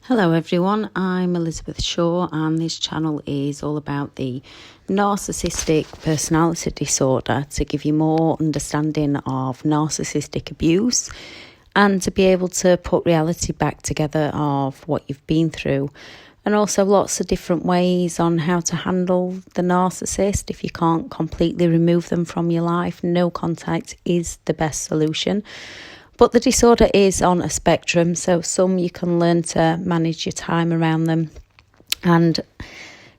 Hello everyone, I'm Elizabeth Shaw and this channel is all about the narcissistic personality disorder to give you more understanding of narcissistic abuse and to be able to put reality back together of what you've been through, and also lots of different ways on how to handle the narcissist. If you can't completely remove them from your life, no contact is the best solution. But the disorder is on a spectrum, so some you can learn to manage your time around them. And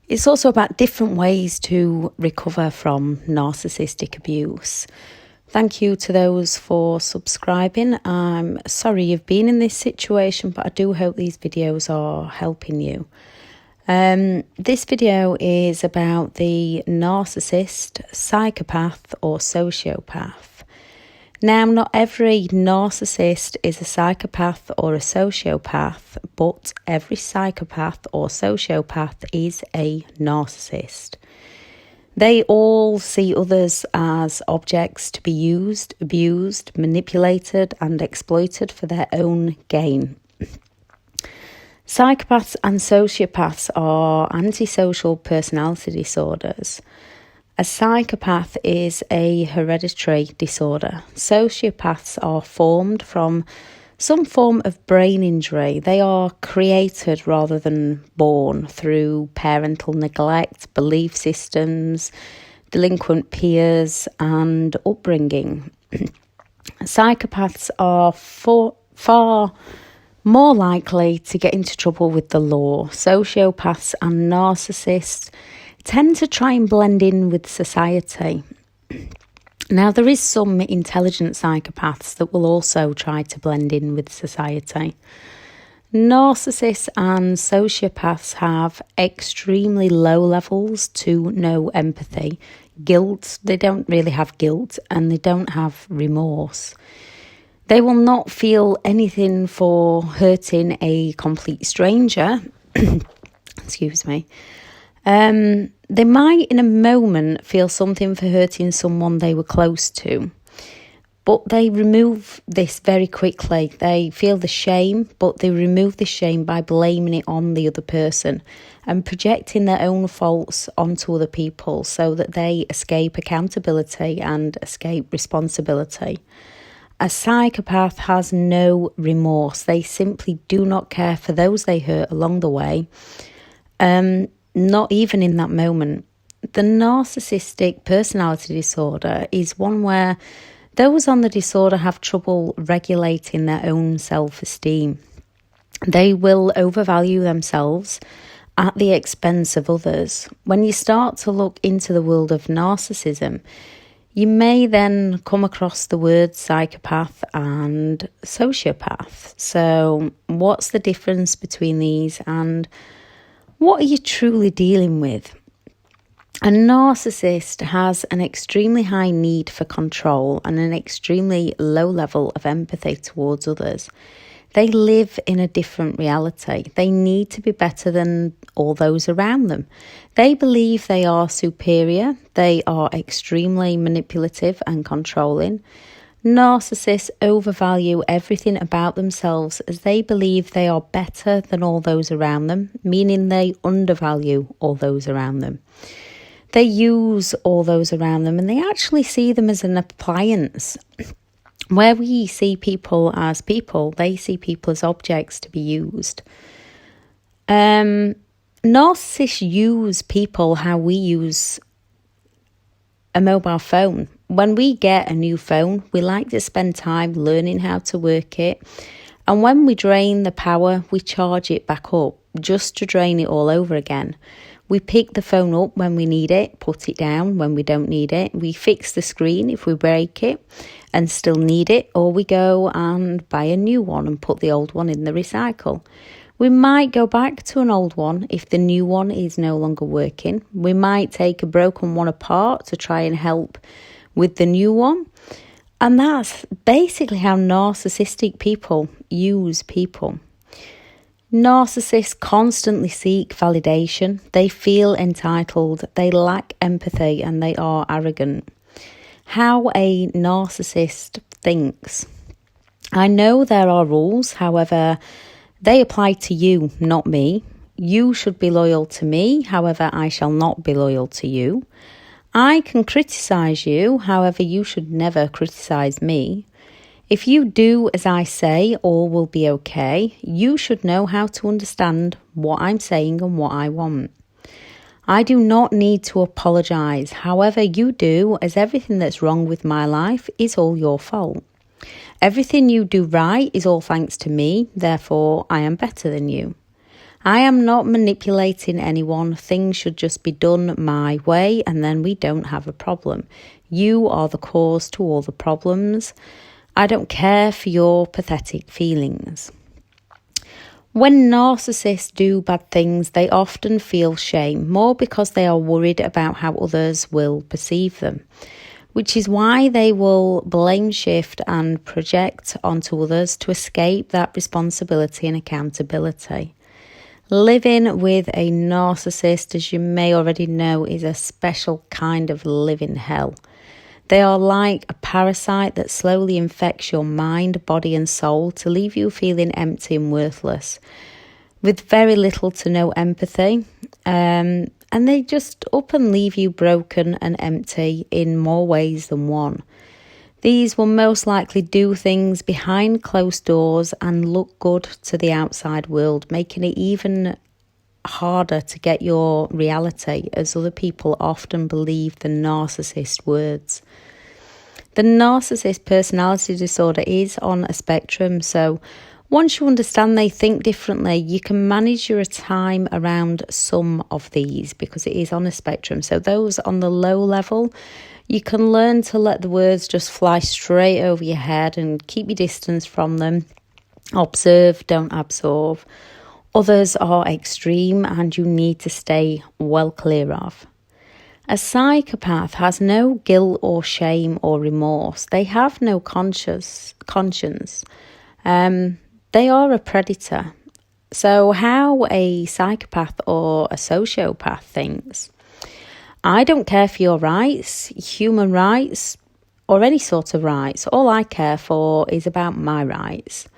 it's also about different ways to recover from narcissistic abuse. Thank you to those for subscribing. I'm sorry you've been in this situation, but I do hope these videos are helping you. This video is about the narcissist, psychopath or sociopath. Now, not every narcissist is a psychopath or a sociopath, but every psychopath or sociopath is a narcissist. They all see others as objects to be used, abused, manipulated, and exploited for their own gain. Psychopaths and sociopaths are antisocial personality disorders. A psychopath is a hereditary disorder. Sociopaths are formed from some form of brain injury. They are created rather than born through parental neglect, belief systems, delinquent peers, and upbringing. Psychopaths are far more likely to get into trouble with the law. Sociopaths and narcissists tend to try and blend in with society. Now, there is some intelligent psychopaths that will also try to blend in with society. Narcissists and sociopaths have extremely low levels to no empathy, guilt. They don't really have guilt, and they don't have remorse. They will not feel anything for hurting a complete stranger. Excuse me. They might in a moment feel something for hurting someone they were close to, but they remove this very quickly. They feel the shame, but they remove the shame by blaming it on the other person and projecting their own faults onto other people so that they escape accountability and escape responsibility. A psychopath has no remorse. They simply do not care for those they hurt along the way. Not even in that moment. The narcissistic personality disorder is one where those on the disorder have trouble regulating their own self-esteem. They will overvalue themselves at the expense of others. When you start to look into the world of narcissism, you may then come across the words psychopath and sociopath. So what's the difference between these, and what are you truly dealing with? A narcissist has an extremely high need for control and an extremely low level of empathy towards others. They live in a different reality. They need to be better than all those around them. They believe they are superior. They are extremely manipulative and controlling. Narcissists overvalue everything about themselves as they believe they are better than all those around them, meaning they undervalue all those around them. They use all those around them and they actually see them as an appliance. Where we see people as people, they see people as objects to be used. Narcissists use people how we use a mobile phone. When we get a new phone, we like to spend time learning how to work it. And when we drain the power, we charge it back up just to drain it all over again. We pick the phone up when we need it, put it down when we don't need it. We fix the screen if we break it and still need it, or we go and buy a new one and put the old one in the recycle. We might go back to an old one if the new one is no longer working. We might take a broken one apart to try and help with the new one. And that's basically how narcissistic people use people. Narcissists constantly seek validation. They feel entitled, they lack empathy, and they are arrogant. How a narcissist thinks. I know there are rules, however, They apply to you, not me. You should be loyal to me, however, I shall not be loyal to you. I can criticise you, however, you should never criticise me. If you do as I say, all will be okay. You should know how to understand what I'm saying and what I want. I do not need to apologise, however, you do, as everything that's wrong with my life is all your fault. Everything you do right is all thanks to me, therefore I am better than you. I am not manipulating anyone. Things should just be done my way and then we don't have a problem. You are the cause to all the problems. I don't care for your pathetic feelings. When narcissists do bad things, they often feel shame, more because they are worried about how others will perceive them, which is why they will blame shift and project onto others to escape that responsibility and accountability. Living with a narcissist, as you may already know, is a special kind of living hell. They are like a parasite that slowly infects your mind, body and soul to leave you feeling empty and worthless, with very little to no empathy. And they just up and leave you broken and empty in more ways than one. These will most likely do things behind closed doors and look good to the outside world, making it even harder to get your reality, as other people often believe the narcissist words. The narcissist personality disorder is on a spectrum, so once you understand they think differently, you can manage your time around some of these because it is on a spectrum. So those on the low level, you can learn to let the words just fly straight over your head and keep your distance from them. Observe, don't absorb. Others are extreme and you need to stay well clear of. A psychopath has no guilt or shame or remorse. They have no conscience. They are a predator. So how a psychopath or a sociopath thinks: I don't care for your rights, human rights, or any sort of rights. All I care for is about my rights.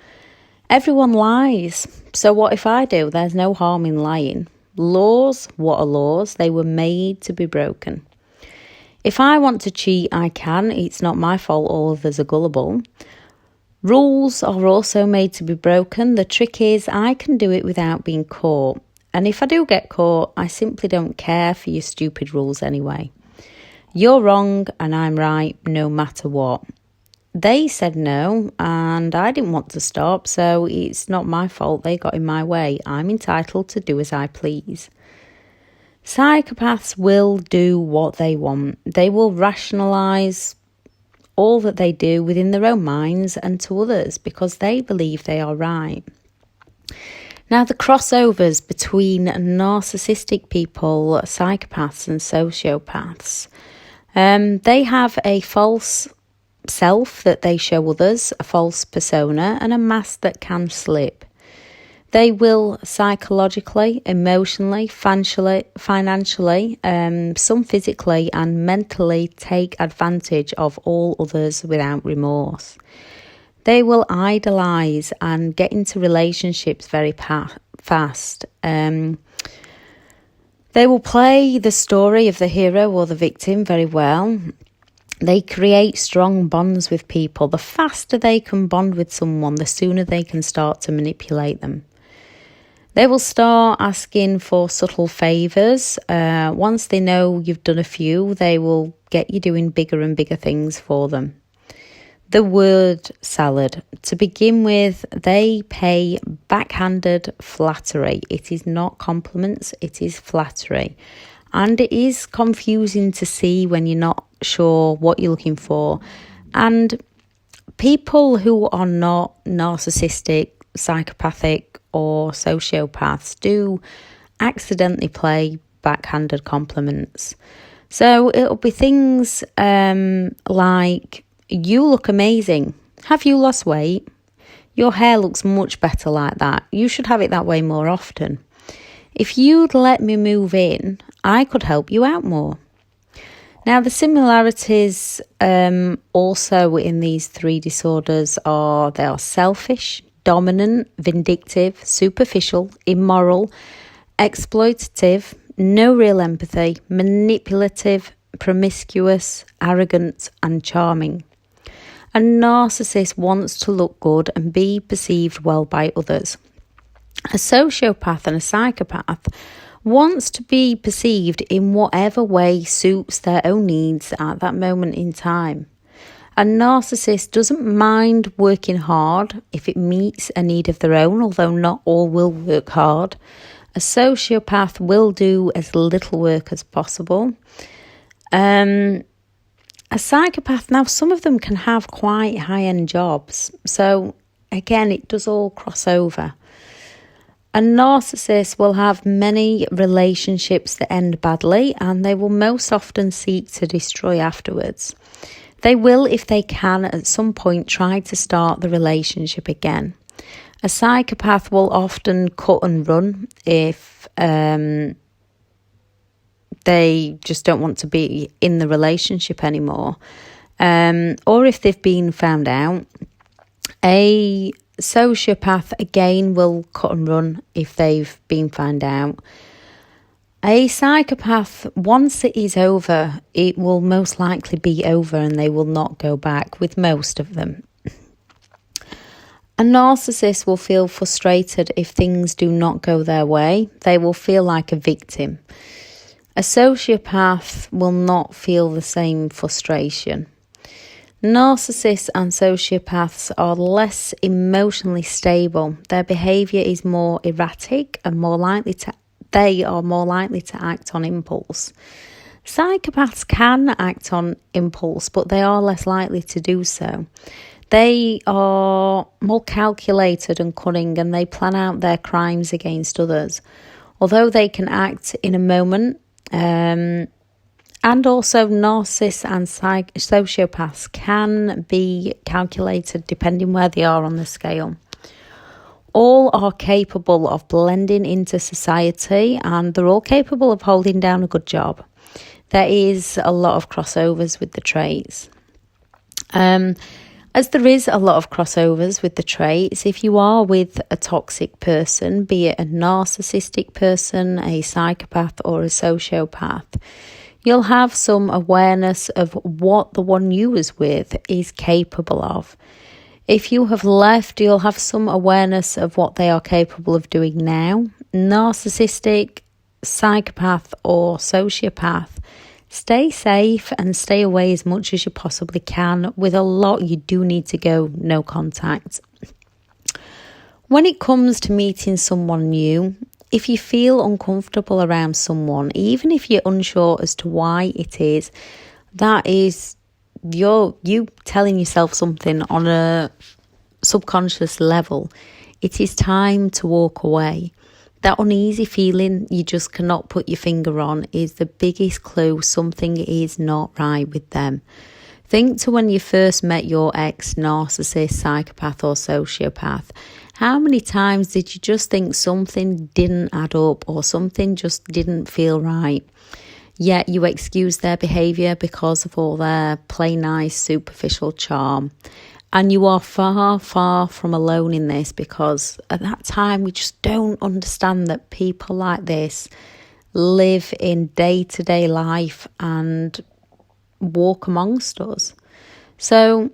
Everyone lies. So what if I do? There's no harm in lying. Laws, what are laws? They were made to be broken. If I want to cheat, I can. It's not my fault all others are gullible. Rules are also made to be broken. The trick is I can do it without being caught. And if I do get caught, I simply don't care for your stupid rules anyway. You're wrong and I'm right no matter what. They said no and I didn't want to stop, so it's not my fault they got in my way. I'm entitled to do as I please. Psychopaths will do what they want. They will rationalise all that they do within their own minds and to others because they believe they are right. Now, the crossovers between narcissistic people, psychopaths and sociopaths, they have a false self that they show others, a false persona, and a mask that can slip. They will psychologically, emotionally, financially, some physically and mentally take advantage of all others without remorse. They will idolise and get into relationships very fast. They will play the story of the hero or the victim very well. They create strong bonds with people. The faster they can bond with someone, the sooner they can start to manipulate them. They will start asking for subtle favours. Once they know you've done a few, they will get you doing bigger and bigger things for them. The word salad. To begin with, they pay backhanded flattery. It is not compliments, it is flattery. And it is confusing to see when you're not sure what you're looking for. And people who are not narcissistic, psychopathic or sociopaths do accidentally play backhanded compliments. So it'll be things like, you look amazing. Have you lost weight? Your hair looks much better like that. You should have it that way more often. If you'd let me move in, I could help you out more. Now, the similarities also in these three disorders are they are selfish, dominant, vindictive, superficial, immoral, exploitative, no real empathy, manipulative, promiscuous, arrogant, and charming. A narcissist wants to look good and be perceived well by others. A sociopath and a psychopath wants to be perceived in whatever way suits their own needs at that moment in time. A narcissist doesn't mind working hard if it meets a need of their own, although not all will work hard. A sociopath will do as little work as possible. A psychopath, now some of them can have quite high-end jobs. So again, it does all cross over. A narcissist will have many relationships that end badly, and they will most often seek to destroy afterwards. They will, if they can, at some point try to start the relationship again. A psychopath will often cut and run if they just don't want to be in the relationship anymore, or if they've been found out. A sociopath, again, will cut and run if they've been found out. A psychopath, once it is over, it will most likely be over and they will not go back, with most of them. A narcissist will feel frustrated if things do not go their way. They will feel like a victim. A sociopath will not feel the same frustration. Narcissists and sociopaths are less emotionally stable. Their behaviour is more erratic and they are more likely to act on impulse. Psychopaths can act on impulse, but they are less likely to do so. They are more calculated and cunning, and they plan out their crimes against others. Although they can act in a moment, and also narcissists and sociopaths can be calculated depending where they are on the scale. All are capable of blending into society, and they're all capable of holding down a good job. There is a lot of crossovers with the traits. As there is a lot of crossovers with the traits, if you are with a toxic person, be it a narcissistic person, a psychopath, or a sociopath, you'll have some awareness of what the one you was with is capable of. If you have left, you'll have some awareness of what they are capable of doing now. Narcissistic, psychopath, or sociopath, stay safe and stay away as much as you possibly can. With a lot, you do need to go no contact. When it comes to meeting someone new, if you feel uncomfortable around someone, even if you're unsure as to why it is, that is you telling yourself something on a subconscious level. It is time to walk away. That uneasy feeling you just cannot put your finger on is the biggest clue something is not right with them. Think to when you first met your ex-narcissist, psychopath or sociopath. How many times did you just think something didn't add up or something just didn't feel right? Yet you excuse their behaviour because of all their play nice, superficial charm. And you are far, far from alone in this, because at that time we just don't understand that people like this live in day-to-day life and walk amongst us. So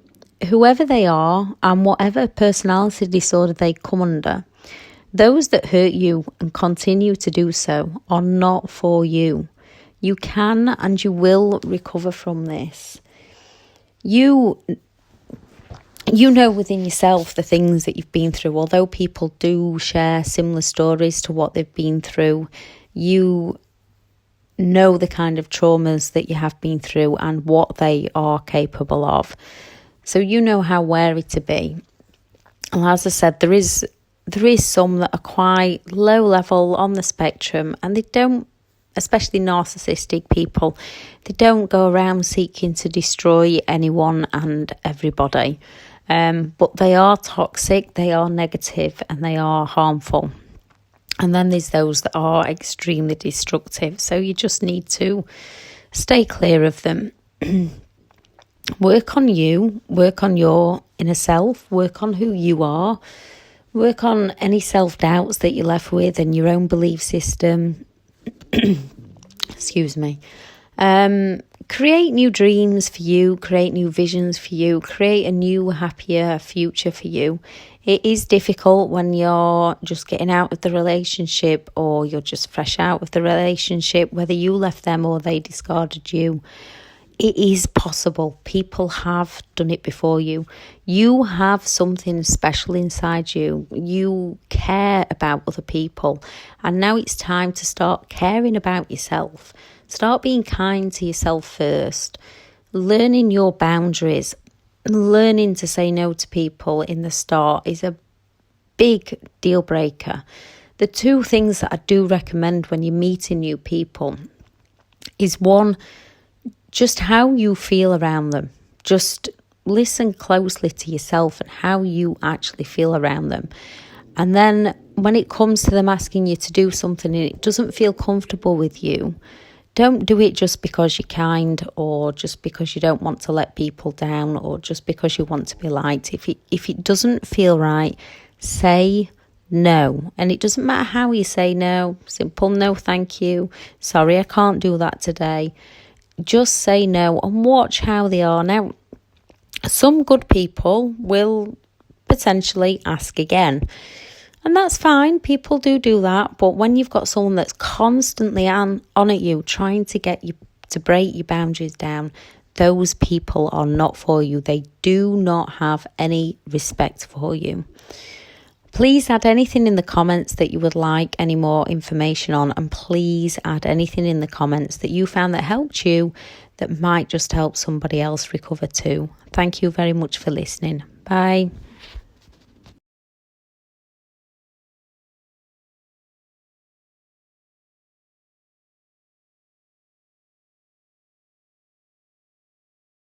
whoever they are and whatever personality disorder they come under, those that hurt you and continue to do so are not for you. You can and you will recover from this. You know within yourself the things that you've been through. Although people do share similar stories to what they've been through, you know the kind of traumas that you have been through and what they are capable of. So you know how wary to be. And as I said, there is some that are quite low level on the spectrum, and they don't, especially narcissistic people, they don't go around seeking to destroy anyone and everybody. But they are toxic, they are negative, and they are harmful. And then there's those that are extremely destructive. So you just need to stay clear of them. Work on you, work on your inner self, work on who you are, Work on any self-doubts that you're left with and your own belief system. Excuse me. Create new dreams for you, create new visions for you, create a new, happier future for you. It is difficult when you're just getting out of the relationship or you're just fresh out of the relationship, whether you left them or they discarded you. It is possible. People have done it before you. You have something special inside you. You care about other people. And now it's time to start caring about yourself. Start being kind to yourself first. Learning your boundaries. Learning to say no to people in the start is a big deal breaker. The two things that I do recommend when you're meeting new people is one, just how you feel around them. Just listen closely to yourself and how you actually feel around them. And then when it comes to them asking you to do something and it doesn't feel comfortable with you, don't do it just because you're kind or just because you don't want to let people down or just because you want to be liked. If it doesn't feel right, say no. And it doesn't matter how you say no. Simple no, thank you. Sorry, I can't do that today. Just say no and watch how they are. Now, some good people will potentially ask again. And that's fine. People do that. But when you've got someone that's constantly on at you, trying to get you to break your boundaries down, those people are not for you. They do not have any respect for you. Please add anything in the comments that you would like any more information on, and please add anything in the comments that you found that helped you, that might just help somebody else recover too. Thank you very much for listening. Bye.